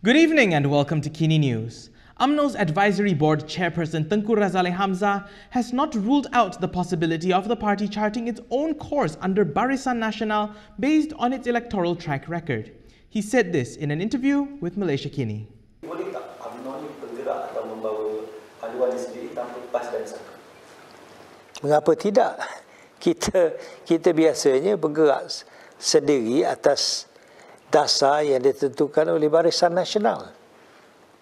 Good evening and welcome to Kini News. UMNO's Advisory Board chairperson Tengku Razaleigh Hamzah has not ruled out the possibility of the party charting its own course under Barisan Nasional based on its electoral track record. He said this in an interview with Malaysiakini. Boleh tak UMNO ni bergerak atau membawa panduan sendiri tanpa PAS dan Bersatu? Mengapa tidak? Kita biasanya bergerak sendiri atas dasar yang ditentukan oleh Barisan Nasional.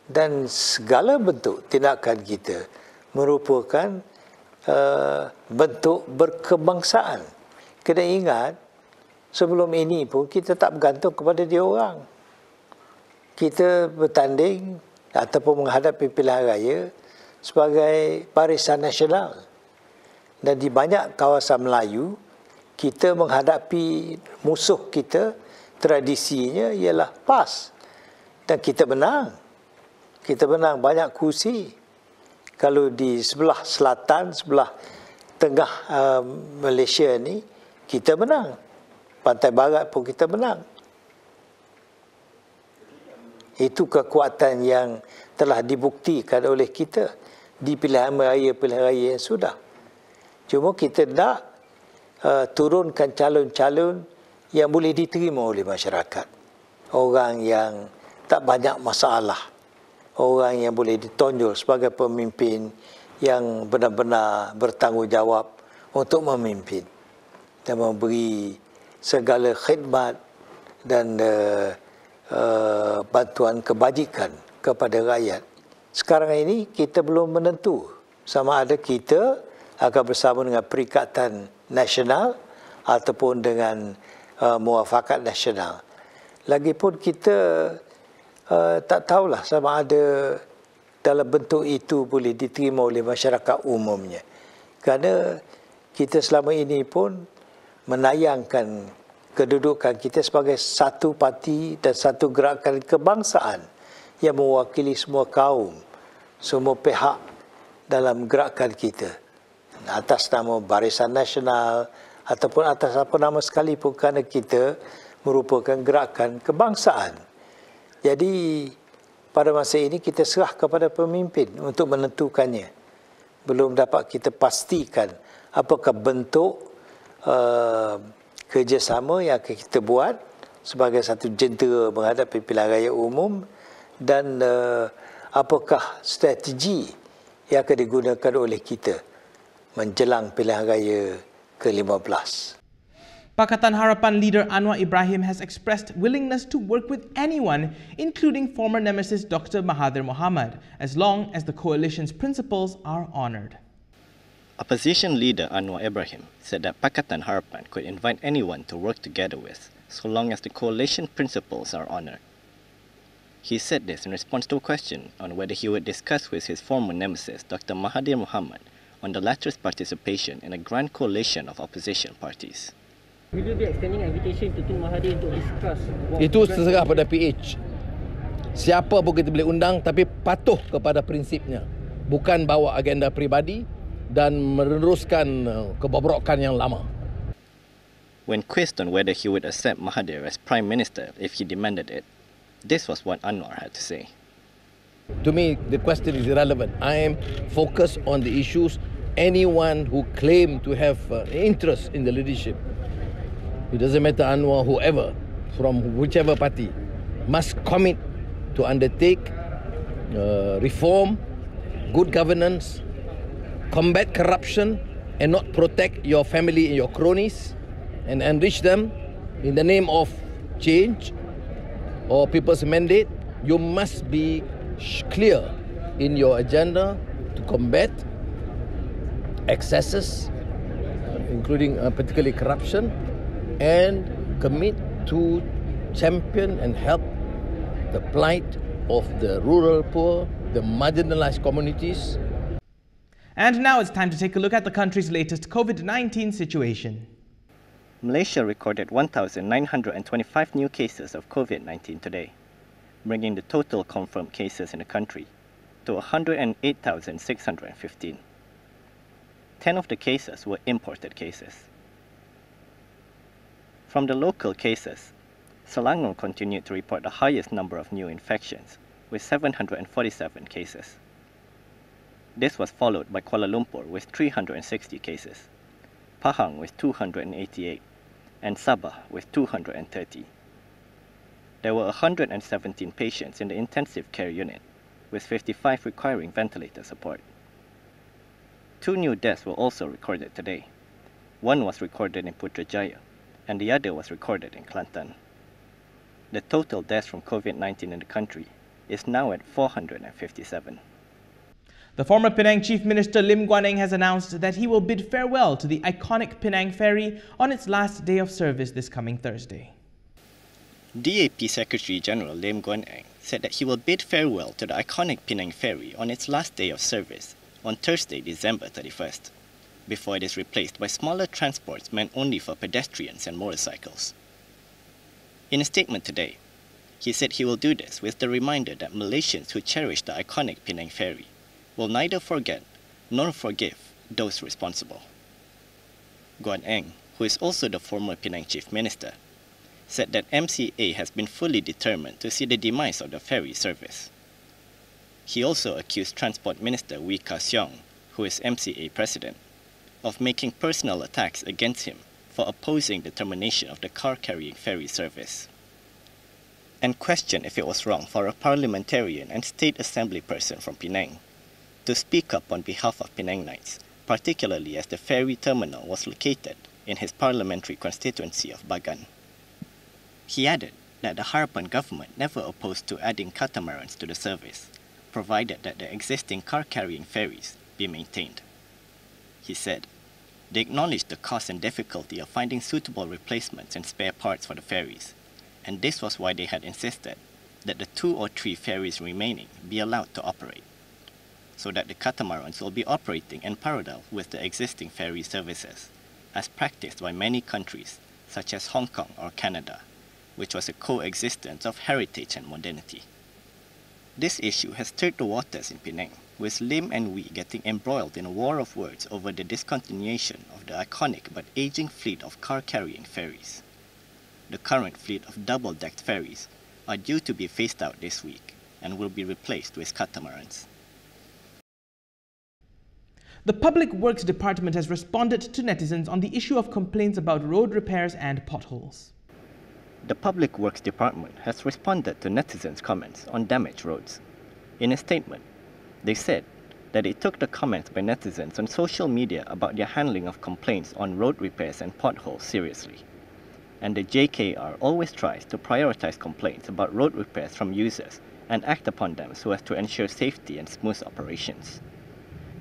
Dan segala bentuk tindakan kita merupakan bentuk berkebangsaan. Kena ingat, sebelum ini pun kita tak bergantung kepada dia orang. Kita bertanding ataupun menghadapi pilihan raya sebagai Barisan Nasional. Dan di banyak kawasan Melayu, kita menghadapi musuh kita, tradisinya ialah PAS. Dan kita menang. Kita menang banyak kursi. Kalau di sebelah selatan, sebelah tengah Malaysia ni, kita menang. Pantai barat pun kita menang. Itu kekuatan yang telah dibuktikan oleh kita di pilihan raya yang sudah. Cuma kita nak turunkan calon-calon yang boleh diterima oleh masyarakat. Orang yang tak banyak masalah. Orang yang boleh ditonjol sebagai pemimpin yang benar-benar bertanggungjawab untuk memimpin dan memberi segala khidmat dan bantuan kebajikan kepada rakyat. Sekarang ini kita belum menentu sama ada kita akan bersama dengan Perikatan Nasional ataupun dengan Muafakat Nasional. Lagipun kita tak tahulah sama ada dalam bentuk itu boleh diterima oleh masyarakat umumnya. Kerana kita selama ini pun menayangkan kedudukan kita sebagai satu parti dan satu gerakan kebangsaan yang mewakili semua kaum, semua pihak dalam gerakan kita. Atas nama Barisan Nasional ataupun atas apa nama sekalipun, kerana kita merupakan gerakan kebangsaan. Jadi pada masa ini kita serah kepada pemimpin untuk menentukannya. Belum dapat kita pastikan apakah bentuk kerjasama yang akan kita buat sebagai satu jentera menghadapi pilihan raya umum dan apakah strategi yang akan digunakan oleh kita menjelang pilihan raya ke-15. Pakatan Harapan leader Anwar Ibrahim has expressed willingness to work with anyone, including former nemesis Dr. Mahathir Mohamad, as long as the coalition's principles are honoured. Opposition leader Anwar Ibrahim said that Pakatan Harapan could invite anyone to work together with, so long as the coalition principles are honoured. He said this in response to a question on whether he would discuss with his former nemesis Dr. Mahathir Mohamad on the latter's participation in a grand coalition of opposition parties. Will you be extending invitation to Tun Mahathir untuk discuss? Itu terserah pada PH. Siapa pun kita boleh undang, tapi patuh kepada prinsipnya. Bukan bawa agenda pribadi dan meneruskan kebobrokan yang lama. When quizzed on whether he would accept Mahathir as Prime Minister if he demanded it, this was what Anwar had to say. To me, the question is irrelevant. I am focused on the issues. Anyone who claim to have interest in the leadership, it doesn't matter Anwar, whoever, from whichever party, must commit to undertake reform, good governance, combat corruption, and not protect your family and your cronies and enrich them in the name of change or people's mandate. You must be clear in your agenda to combat excesses, including particularly corruption, and commit to champion and help the plight of the rural poor, the marginalized communities. And now it's time to take a look at the country's latest COVID-19 situation. Malaysia recorded 1,925 new cases of COVID-19 today, bringing the total confirmed cases in the country to 108,615. 10 of the cases were imported cases. From the local cases, Selangor continued to report the highest number of new infections, with 747 cases. This was followed by Kuala Lumpur with 360 cases, Pahang with 288, and Sabah with 230. There were 117 patients in the intensive care unit, with 55 requiring ventilator support. 2 new deaths were also recorded today. One was recorded in Putrajaya, and the other was recorded in Kelantan. The total deaths from COVID-19 in the country is now at 457. The former Penang Chief Minister Lim Guan Eng has announced that he will bid farewell to the iconic Penang ferry on its last day of service this coming Thursday. DAP Secretary General Lim Guan Eng said that he will bid farewell to the iconic Penang ferry on its last day of service on Thursday, December 31st, before it is replaced by smaller transports meant only for pedestrians and motorcycles. In a statement today, he said he will do this with the reminder that Malaysians who cherish the iconic Penang ferry will neither forget nor forgive those responsible. Guan Eng, who is also the former Penang Chief Minister, said that MCA has been fully determined to see the demise of the ferry service. He also accused Transport Minister Wee Ka Siong, who is MCA President, of making personal attacks against him for opposing the termination of the car-carrying ferry service, and questioned if it was wrong for a parliamentarian and state assembly person from Penang to speak up on behalf of Penangites, particularly as the ferry terminal was located in his parliamentary constituency of Bagan. He added that the Harapan government never opposed to adding catamarans to the service, provided that the existing car-carrying ferries be maintained. He said they acknowledged the cost and difficulty of finding suitable replacements and spare parts for the ferries, and this was why they had insisted that the 2 or 3 ferries remaining be allowed to operate, so that the catamarans will be operating in parallel with the existing ferry services, as practiced by many countries such as Hong Kong or Canada, which was a coexistence of heritage and modernity. This issue has stirred the waters in Penang, with Lim and Wee getting embroiled in a war of words over the discontinuation of the iconic but aging fleet of car-carrying ferries. The current fleet of double-decked ferries are due to be phased out this week and will be replaced with catamarans. The Public Works Department has responded to netizens on the issue of complaints about road repairs and potholes. The Public Works Department has responded to netizens' comments on damaged roads. In a statement, they said that it took the comments by netizens on social media about their handling of complaints on road repairs and potholes seriously, and the JKR always tries to prioritize complaints about road repairs from users and act upon them so as to ensure safety and smooth operations.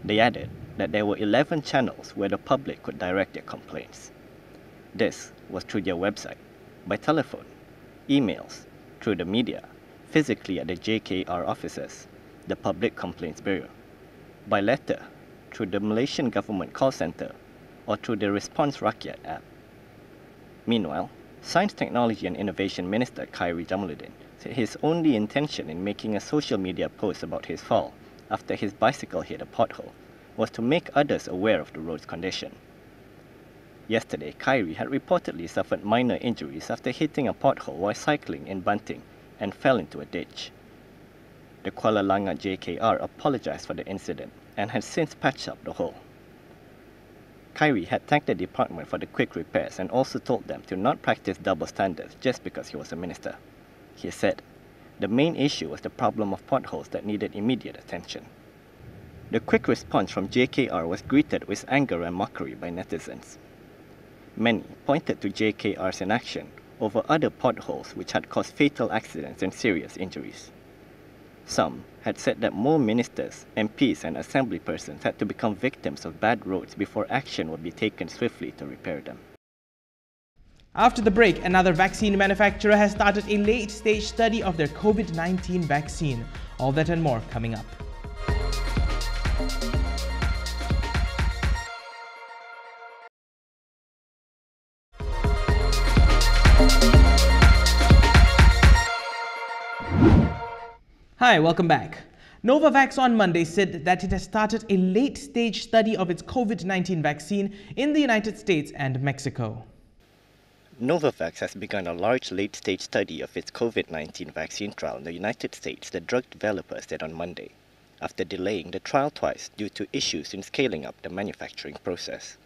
They added that there were 11 channels where the public could direct their complaints. This was through their website, by telephone, emails, through the media, physically at the JKR offices, the Public Complaints Bureau, by letter, through the Malaysian Government Call Centre, or through the Response Rakyat app. Meanwhile, Science, Technology and Innovation Minister Khairi Jamaluddin said his only intention in making a social media post about his fall after his bicycle hit a pothole was to make others aware of the road's condition. Yesterday, Khairi had reportedly suffered minor injuries after hitting a pothole while cycling in Banting and fell into a ditch. The Kuala Langat JKR apologized for the incident and has since patched up the hole. Khairi had thanked the department for the quick repairs and also told them to not practice double standards just because he was a minister. He said the main issue was the problem of potholes that needed immediate attention. The quick response from JKR was greeted with anger and mockery by netizens. Many pointed to JKR's inaction over other potholes which had caused fatal accidents and serious injuries. Some had said that more ministers, MPs and assembly persons had to become victims of bad roads before action would be taken swiftly to repair them. After the break, another vaccine manufacturer has started a late-stage study of their COVID-19 vaccine. All that and more coming up. Hi, welcome back. Novavax on Monday said that it has started a late-stage study of its COVID-19 vaccine in the United States and Mexico. Novavax has begun a large late-stage study of its COVID-19 vaccine trial in the United States, the drug developer said on Monday, after delaying the trial twice due to issues in scaling up the manufacturing process.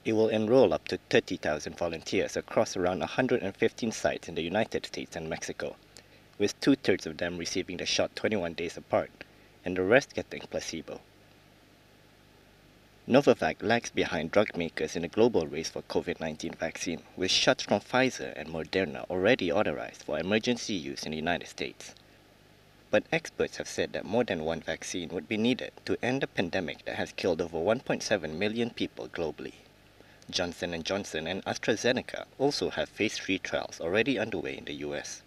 It will enroll up to 30,000 volunteers across around 115 sites in the United States and Mexico, with 2/3 of them receiving the shot 21 days apart, and the rest getting placebo. Novavax lags behind drug makers in the global race for COVID-19 vaccine, with shots from Pfizer and Moderna already authorized for emergency use in the United States. But experts have said that more than one vaccine would be needed to end a pandemic that has killed over 1.7 million people globally. Johnson & Johnson and AstraZeneca also have phase 3 trials already underway in the US.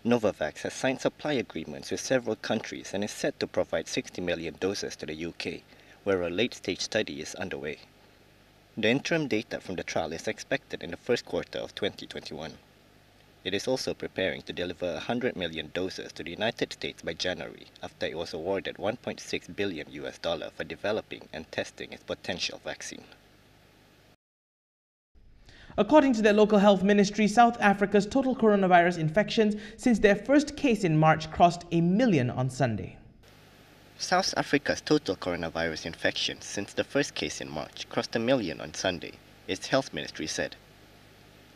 Novavax has signed supply agreements with several countries and is set to provide 60 million doses to the UK, where a late-stage study is underway. The interim data from the trial is expected in the first quarter of 2021. It is also preparing to deliver 100 million doses to the United States by January, after it was awarded $1.6 billion for developing and testing its potential vaccine. According to their local health ministry, South Africa's total coronavirus infections since their first case in March crossed 1 million on Sunday. South Africa's total coronavirus infections since the first case in March crossed 1 million on Sunday, its health ministry said.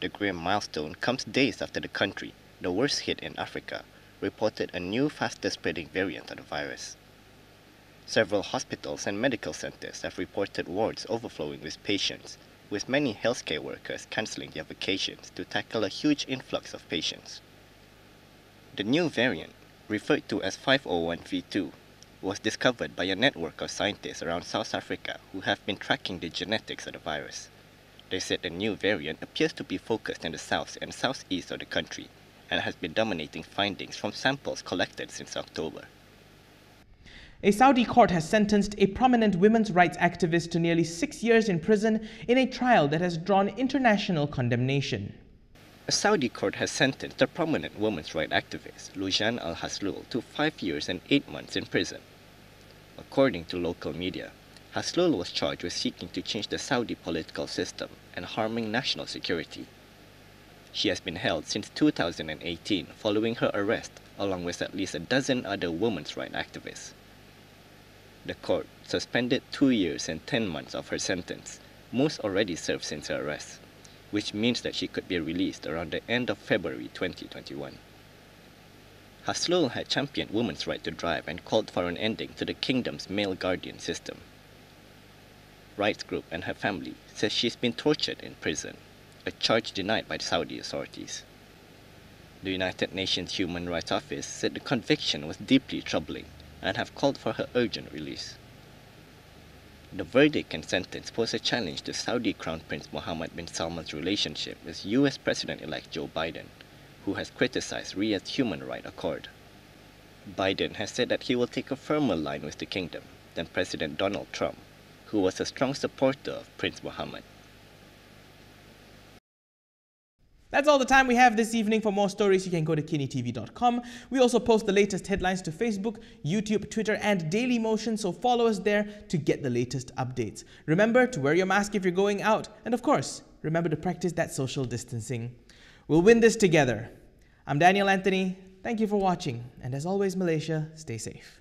The grim milestone comes days after the country, the worst hit in Africa, reported a new faster-spreading variant of the virus. Several hospitals and medical centers have reported wards overflowing with patients, with many healthcare workers cancelling their vacations to tackle a huge influx of patients. The new variant, referred to as 501v2, was discovered by a network of scientists around South Africa who have been tracking the genetics of the virus. They said the new variant appears to be focused in the south and southeast of the country and has been dominating findings from samples collected since October. A Saudi court has sentenced a prominent women's rights activist to nearly 6 years in prison in a trial that has drawn international condemnation. A Saudi court has sentenced a prominent women's rights activist, Lujan al-Haslul, to 5 years and 8 months in prison. According to local media, Haslul was charged with seeking to change the Saudi political system and harming national security. She has been held since 2018 following her arrest, along with at least a dozen other women's rights activists. The court suspended 2 years and 10 months of her sentence, most already served since her arrest, which means that she could be released around the end of February 2021. Haslul had championed women's right to drive and called for an ending to the kingdom's male guardian system. Rights group and her family says she's been tortured in prison, a charge denied by the Saudi authorities. The United Nations Human Rights Office said the conviction was deeply troubling and have called for her urgent release. The verdict and sentence pose a challenge to Saudi Crown Prince Mohammed bin Salman's relationship with US President-elect Joe Biden, who has criticized Riyadh's human rights accord. Biden has said that he will take a firmer line with the kingdom than President Donald Trump, who was a strong supporter of Prince Mohammed. That's all the time we have this evening. For more stories, you can go to KiniTV.com. We also post the latest headlines to Facebook, YouTube, Twitter, and Dailymotion, so follow us there to get the latest updates. Remember to wear your mask if you're going out, and of course, remember to practice that social distancing. We'll win this together. I'm Daniel Anthony. Thank you for watching, and as always, Malaysia, stay safe.